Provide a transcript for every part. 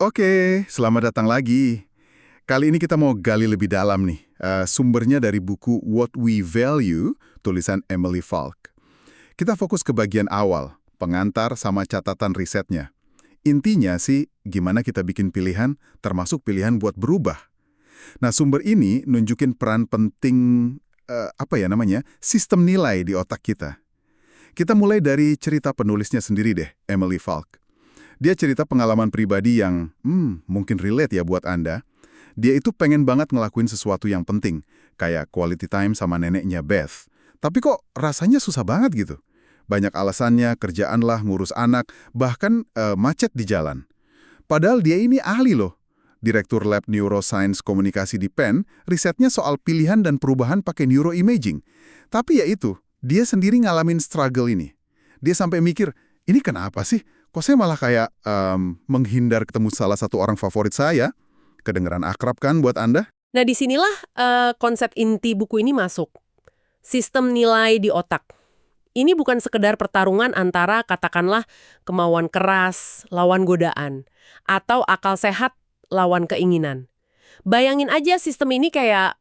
Oke, selamat datang lagi. Kali ini kita mau gali lebih dalam nih. Sumbernya dari buku What We Value, tulisan Emily Falk. Kita fokus ke bagian awal, pengantar sama catatan risetnya. Intinya sih, gimana kita bikin pilihan, termasuk pilihan buat berubah. Nah, sumber ini nunjukin peran penting, sistem nilai di otak kita. Kita mulai dari cerita penulisnya sendiri deh, Emily Falk. Dia cerita pengalaman pribadi yang, mungkin relate ya buat Anda. Dia itu pengen banget ngelakuin sesuatu yang penting, kayak quality time sama neneknya Beth. Tapi kok rasanya susah banget gitu. Banyak alasannya, kerjaan lah, ngurus anak, bahkan macet di jalan. Padahal dia ini ahli loh. Direktur Lab Neuroscience Komunikasi di Penn, risetnya soal pilihan dan perubahan pakai neuroimaging. Tapi ya itu, dia sendiri ngalamin struggle ini. Dia sampai mikir, ini kenapa sih? Kok saya malah kayak menghindar ketemu salah satu orang favorit saya? Kedengeran akrab kan buat Anda? Nah, disinilah konsep inti buku ini masuk. Sistem nilai di otak. Ini bukan sekedar pertarungan antara katakanlah kemauan keras lawan godaan, atau akal sehat lawan keinginan. Bayangin aja sistem ini kayak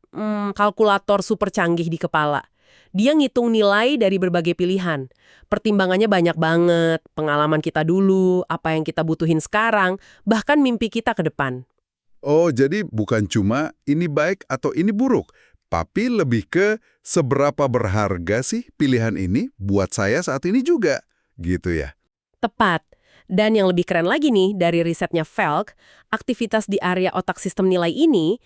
kalkulator super canggih di kepala. Dia ngitung nilai dari berbagai pilihan. Pertimbangannya banyak banget, pengalaman kita dulu, apa yang kita butuhin sekarang, bahkan mimpi kita ke depan. Oh, jadi bukan cuma ini baik atau ini buruk, tapi lebih ke seberapa berharga sih pilihan ini buat saya saat ini juga, gitu ya. Tepat. Dan yang lebih keren lagi nih, dari risetnya Falk, aktivitas di area otak sistem nilai ini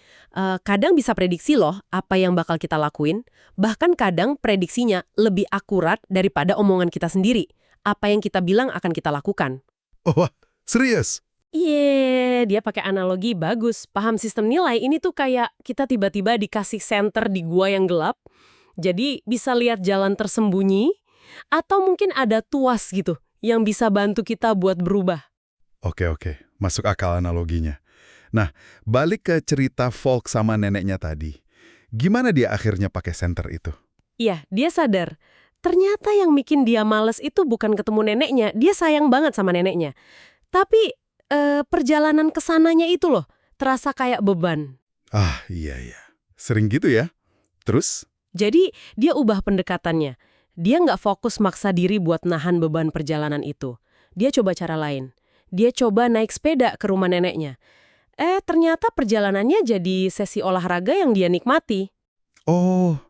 kadang bisa prediksi loh apa yang bakal kita lakuin. Bahkan kadang prediksinya lebih akurat daripada omongan kita sendiri. Apa yang kita bilang akan kita lakukan. Oh, wah, serius? Iya, dia pakai analogi bagus. Paham sistem nilai ini tuh kayak kita tiba-tiba dikasih senter di gua yang gelap. Jadi bisa lihat jalan tersembunyi, atau mungkin ada tuas gitu yang bisa bantu kita buat berubah. Oke, masuk akal analoginya. Nah, balik ke cerita Falk sama neneknya tadi. Gimana dia akhirnya pakai senter itu? Iya, dia sadar. Ternyata yang bikin dia males itu bukan ketemu neneknya, dia sayang banget sama neneknya. Tapi perjalanan kesananya itu loh, terasa kayak beban. Ah, iya. Sering gitu ya? Terus? Jadi dia ubah pendekatannya. Dia nggak fokus maksa diri buat nahan beban perjalanan itu. Dia coba cara lain. Dia coba naik sepeda ke rumah neneknya. Ternyata perjalanannya jadi sesi olahraga yang dia nikmati. Oh,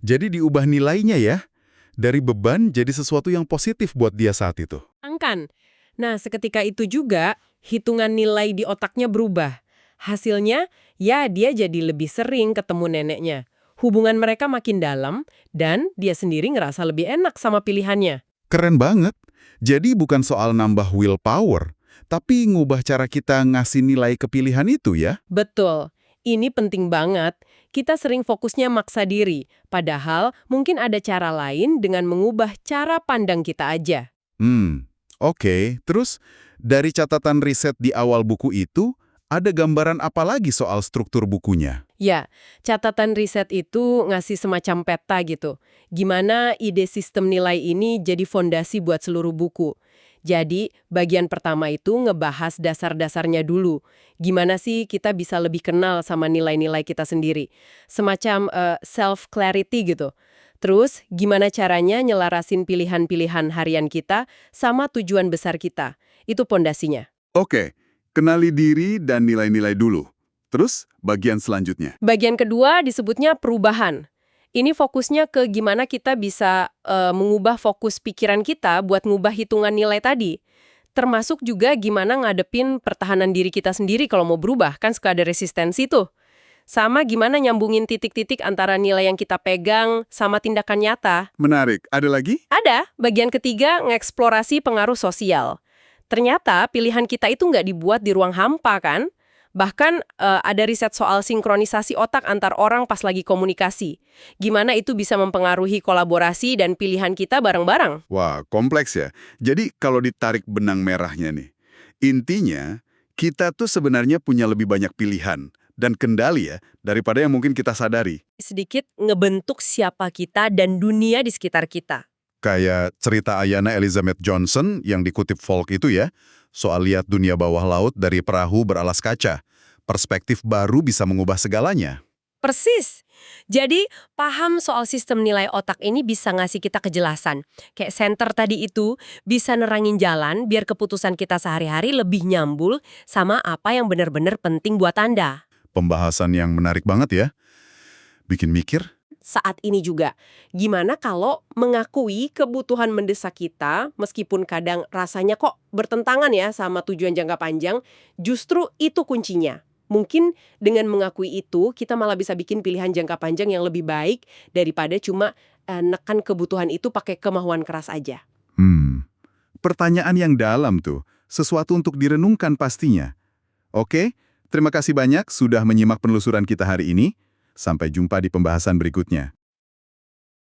jadi diubah nilainya ya? Dari beban jadi sesuatu yang positif buat dia saat itu. Angkan. Nah, seketika itu juga, hitungan nilai di otaknya berubah. Hasilnya, ya dia jadi lebih sering ketemu neneknya. Hubungan mereka makin dalam, dan dia sendiri ngerasa lebih enak sama pilihannya. Keren banget. Jadi bukan soal nambah willpower, tapi ngubah cara kita ngasih nilai ke pilihan itu ya? Betul. Ini penting banget. Kita sering fokusnya maksa diri, padahal mungkin ada cara lain dengan mengubah cara pandang kita aja. Oke. Terus dari catatan riset di awal buku itu, ada gambaran apa lagi soal struktur bukunya? Ya, catatan riset itu ngasih semacam peta gitu. Gimana ide sistem nilai ini jadi fondasi buat seluruh buku. Jadi, bagian pertama itu ngebahas dasar-dasarnya dulu. Gimana sih kita bisa lebih kenal sama nilai-nilai kita sendiri. Semacam self-clarity gitu. Terus, gimana caranya nyelarasin pilihan-pilihan harian kita sama tujuan besar kita. Itu pondasinya. Oke, kenali diri dan nilai-nilai dulu. Terus, bagian selanjutnya. Bagian kedua disebutnya perubahan. Ini fokusnya ke gimana kita bisa mengubah fokus pikiran kita buat ngubah hitungan nilai tadi. Termasuk juga gimana ngadepin pertahanan diri kita sendiri kalau mau berubah, kan suka ada resistensi tuh. Sama gimana nyambungin titik-titik antara nilai yang kita pegang sama tindakan nyata. Menarik. Ada lagi? Ada, bagian ketiga ngeksplorasi pengaruh sosial. Ternyata pilihan kita itu nggak dibuat di ruang hampa kan? Bahkan ada riset soal sinkronisasi otak antar orang pas lagi komunikasi. Gimana itu bisa mempengaruhi kolaborasi dan pilihan kita bareng-bareng. Wah, kompleks ya. Jadi kalau ditarik benang merahnya nih, intinya kita tuh sebenarnya punya lebih banyak pilihan dan kendali ya daripada yang mungkin kita sadari. Sedikit ngebentuk siapa kita dan dunia di sekitar kita. Kayak cerita Ayana Elizabeth Johnson yang dikutip Falk itu ya, Soal lihat dunia bawah laut dari perahu beralas kaca. Perspektif baru bisa mengubah segalanya. Persis. Jadi, paham soal sistem nilai otak ini bisa ngasih kita kejelasan. Kayak center tadi itu bisa nerangin jalan biar keputusan kita sehari-hari lebih nyambul sama apa yang benar-benar penting buat Anda. Pembahasan yang menarik banget ya. Bikin mikir. Saat ini juga, gimana kalau mengakui kebutuhan mendesak kita, meskipun kadang rasanya kok bertentangan ya sama tujuan jangka panjang, justru itu kuncinya. Mungkin dengan mengakui itu, kita malah bisa bikin pilihan jangka panjang yang lebih baik daripada cuma nekan kebutuhan itu pakai kemauan keras aja. Pertanyaan yang dalam tuh. Sesuatu untuk direnungkan pastinya. Oke, terima kasih banyak sudah menyimak penelusuran kita hari ini. Sampai jumpa di pembahasan berikutnya.